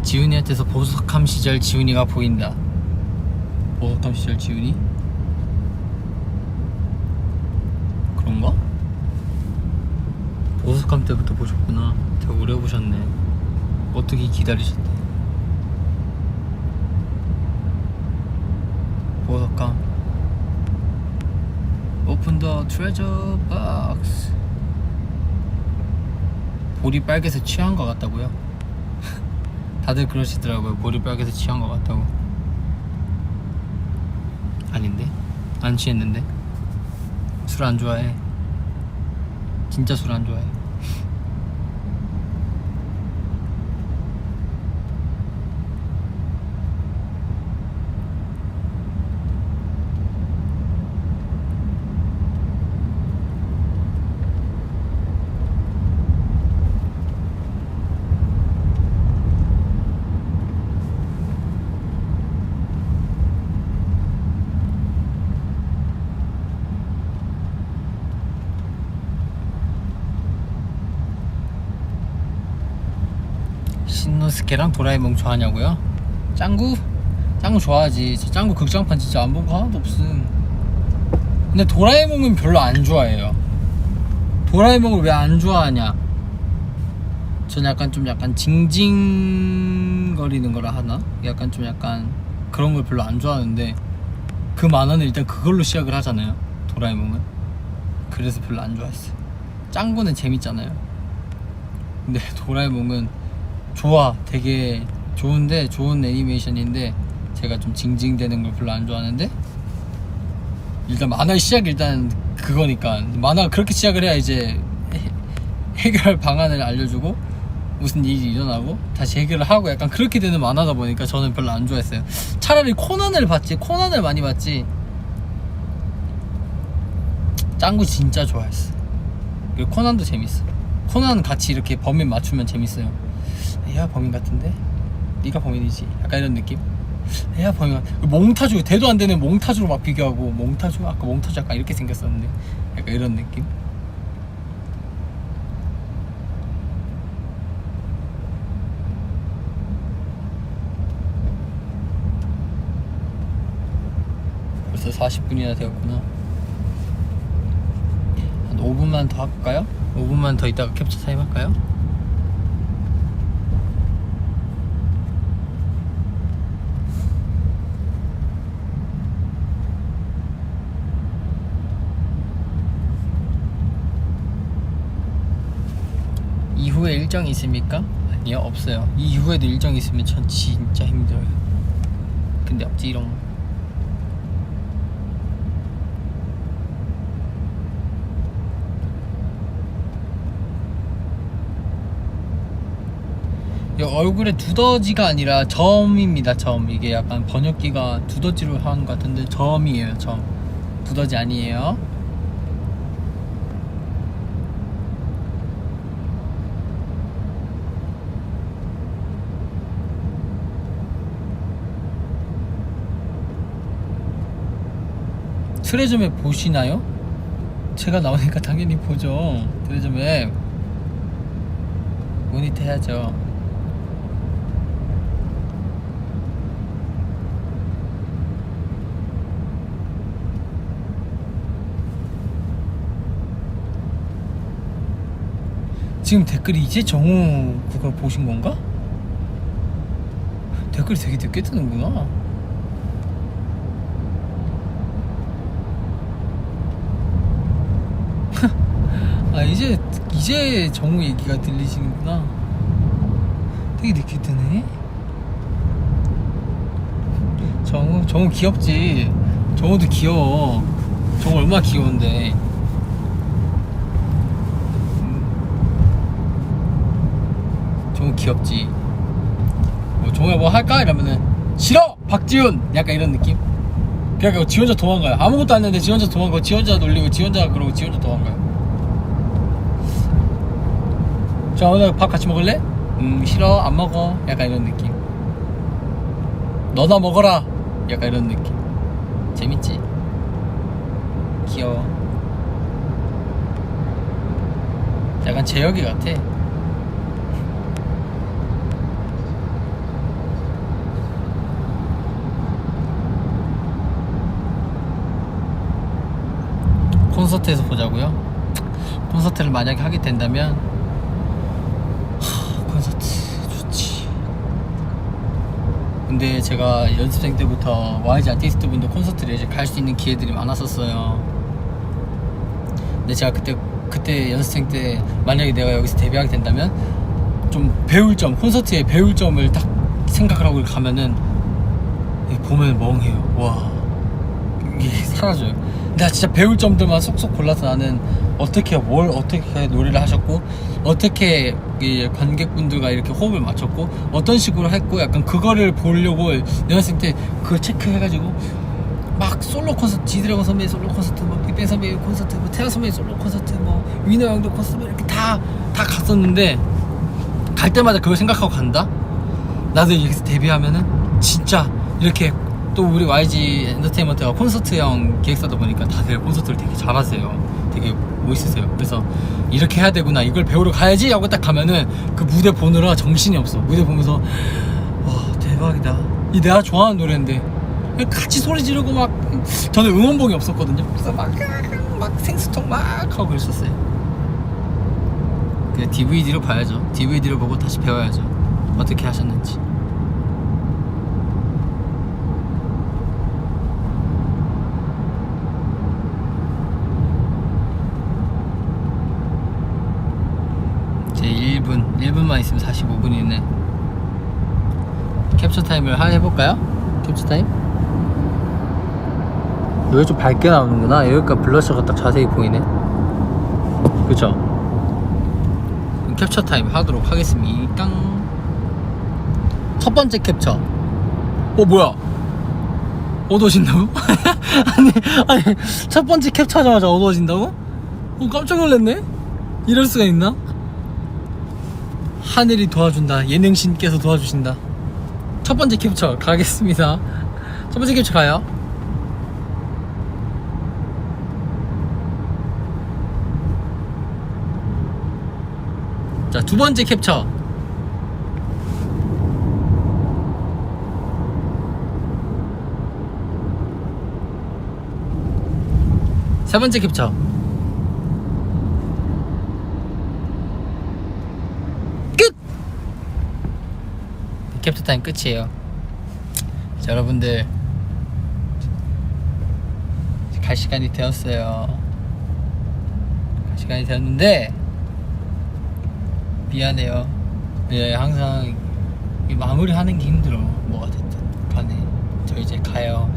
지훈이한테서 보석함 시절 지훈이가 보인다. 보석함 시절 지훈이? 그런가? 보석함 때부터 보셨구나. 되게 오래 보셨네. 어떻게 기다리셨대? 보석함. Open the treasure box. 볼이 빨개서 취한 것 같다고요? 다들 그러시더라고요. 볼이 빨개서 취한 것 같다고. 아닌데? 안 취했는데? 술 안 좋아해. 진짜 술 안 좋아해. 신노스케랑 도라에몽 좋아하냐고요? 짱구? 짱구 좋아하지. 저 짱구 극장판 진짜 안 본 거 하나도 없음. 근데 도라에몽은 별로 안 좋아해요. 도라에몽을 왜 안 좋아하냐? 전 약간 징징거리는 거라 하나? 약간 그런 걸 별로 안 좋아하는데 그 만화는 일단 그걸로 시작을 하잖아요. 도라에몽은. 그래서 별로 안 좋아했어요. 짱구는 재밌잖아요. 근데 도라에몽은 되게 좋은데 좋은 애니메이션인데 제가 좀 징징대는 걸 별로 안 좋아하는데 일단 만화의 시작이 일단 그거니까 만화가 그렇게 시작을 해야 이제 해결 방안을 알려주고 무슨 일이 일어나고 다시 해결을 하고 약간 그렇게 되는 만화다 보니까 저는 별로 안 좋아했어요. 차라리 코난을 많이 봤지. 짱구 진짜 좋아했어. 그리고 코난도 재밌어. 코난 같이 이렇게 범인 맞추면 재밌어요. 야 범인 같은데? 네가 범인이지. 약간 이런 느낌? 야 범인 같아. 몽타주 대도 안 되는 몽타주로 막 비교하고 아까 몽타주 약간 이렇게 생겼었는데 약간 이런 느낌? 벌써 40분이나 되었구나. 한 5분만 더 할까요? 5분만 더 있다가 캡처 타임 할까요? 이후에 일정이 있습니까? 아니요, 없어요. 이 이후에도 일정이 있으면 전 진짜 힘들어요. 근데 없지롱. 이 얼굴에 두더지가 아니라 점입니다. 점. 이게 약간 번역기가 두더지로 하는 것 같은데 점이에요. 점. 두더지 아니에요. 트레저맵 보시나요? 제가 나오니까 당연히 보죠. 트레저맵 모니터 해야죠. 지금 댓글이 이제 정우 그걸 보신 건가? 댓글이 되게 늦게 뜨는구나. 아 이제 정우 얘기가 들리시는구나. 되게 늦게 뜨네. 정우 귀엽지. 정우도 귀여워. 정우 얼마나 귀여운데. 정우 귀엽지. 뭐 정우야 뭐 할까? 이러면은 싫어! 박지훈! 약간 이런 느낌? 그러니까 지 혼자 도망가요. 아무것도 안 했는데 지 혼자 도망가고 지 혼자 놀리고 지 혼자 그러고 지 혼자 도망가요. 자 오늘 밥 같이 먹을래? 싫어 안 먹어. 약간 이런 느낌. 너나 먹어라. 약간 이런 느낌. 재밌지? 귀여워. 약간 재혁이 같아. 콘서트에서 보자고요? 콘서트를 만약에 하게 된다면 콘서트 좋지. 근데 제가 연습생 때부터 YG 아티스트 분들 콘서트를 이제 갈 수 있는 기회들이 많았었어요. 근데 제가 그때 연습생 때 만약에 내가 여기서 데뷔하게 된다면 좀 배울 점, 콘서트에 배울 점을 딱 생각을 하고 가면은 보면 멍해요. 와 이게 사라져요. 나 진짜 배울 점들만 쏙쏙 골라서 나는 어떻게 노래를 하셨고 어떻게 관객분들과 이렇게 호흡을 맞췄고 어떤 식으로 했고 약간 그거를 보려고 연습생 때 그걸 체크해가지고 막 솔로 콘서트, 지드래곤 선배 솔로 콘서트, 뭐 빅뱅 선배 콘서트, 뭐 태아 선배 솔로 콘서트, 뭐 위너 형도 콘서트 이렇게 다 갔었는데 갈 때마다 그걸 생각하고 간다? 나도 여기서 데뷔하면은 진짜 이렇게 또 우리 YG 엔터테인먼트가 콘서트형 기획사다 보니까 다들 콘서트를 되게 잘하세요. 되게 멋있으세요. 그래서 이렇게 해야 되구나, 이걸 배우러 가야지 하고 딱 가면은 그 무대 보느라 정신이 없어. 무대 보면서 와 대박이다, 이 내가 좋아하는 노래인데 같이 소리 지르고 막. 저는 응원봉이 없었거든요. 그래서 막 생수통 막 하고 그랬었어요. 그 DVD로 봐야죠. DVD로 보고 다시 배워야죠, 어떻게 하셨는지. 제 1분만 있으면 45분이네. 캡처 타임을 해볼까요? 캡처 타임? 여기 좀 밝게 나오는구나. 여기가 블러셔가 딱 자세히 보이네. 그쵸? 그럼 캡처 타임 하도록 하겠습니다. 첫 번째 캡처. 뭐야? 어두워진다고? 아니 첫 번째 캡처하자마자 어두워진다고? 깜짝 놀랐네. 이럴 수가 있나? 하늘이 도와준다. 예능신께서 도와주신다. 첫 번째 캡처 가겠습니다. 첫 번째 캡처 가요. 자, 두 번째 캡처. 세 번째 캡처. 끝! 캡처 타임 끝이에요. 자, 여러분들 갈 시간이 되었어요. 갈 시간이 되었는데 미안해요. 예, 항상 마무리하는 게 힘들어. 뭐가 됐든 간에 저 이제 가요.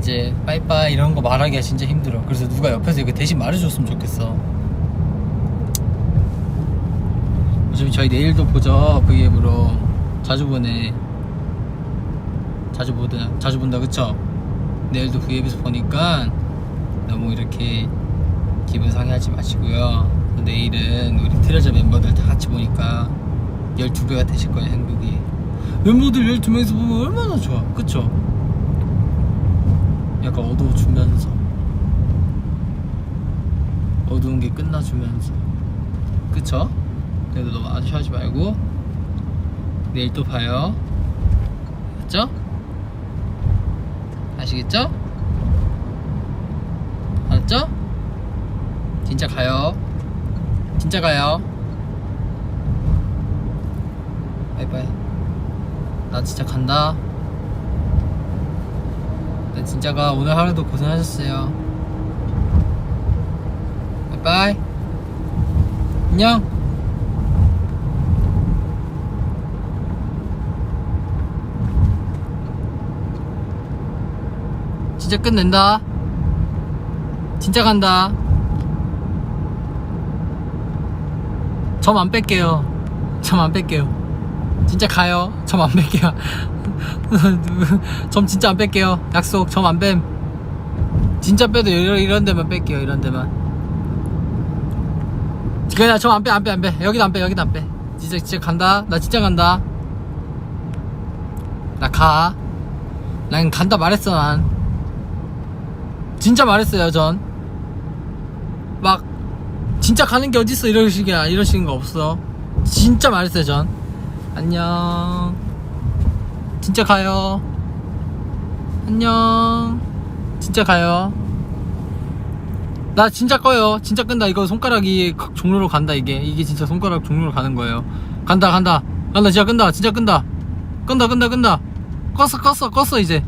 이제 빠이빠이 이런 거 말하기가 진짜 힘들어. 그래서 누가 옆에서 이거 대신 말해줬으면 좋겠어. 어차피 저희 내일도 보죠. V앱으로 자주 보네. 자주 본다 그쵸? 내일도 V앱에서 보니까 너무 이렇게 기분 상해하지 마시고요. 내일은 우리 트레저 멤버들 다 같이 보니까 12배가 되실 거예요, 행복이. 멤버들 12명이서 보면 얼마나 좋아, 그쵸? 약간 어두워주면서, 어두운 게 끝나주면서, 그쵸? 그래도 너무 아쉬워하지 말고 내일 또 봐요. 알았죠? 아시겠죠? 알았죠? 진짜 가요. 진짜 가요. 바이바이. 나 진짜 간다. 나 진짜 가. 오늘 하루도 고생하셨어요. 바이바이. 안녕. 진짜 끝낸다. 진짜 간다. 점 안 뺄게요. 점 안 뺄게요. 진짜 가요. 점 안 뺄게요. 점 진짜 안 뺄게요. 약속. 점 안 뺨. 진짜 빼도 이런 데만 뺄게요. 이런 데만. 그냥 점 안 빼. 여기도 안 빼. 여기도 안 빼. 진짜 간다. 나 진짜 간다. 나 가. 난 간다 말했어. 난 진짜 말했어요. 전 막 진짜 가는 게 어딨어. 이러시는 거 없어. 진짜 말했어요. 전 안녕. 진짜 가요. 안녕. 진짜 가요. 나 진짜 꺼요. 진짜 끈다. 이거 손가락이 종로로 간다. 이게 진짜 손가락 종로로 가는 거예요. 간다. 진짜 끈다. 끈다. 껐어 이제.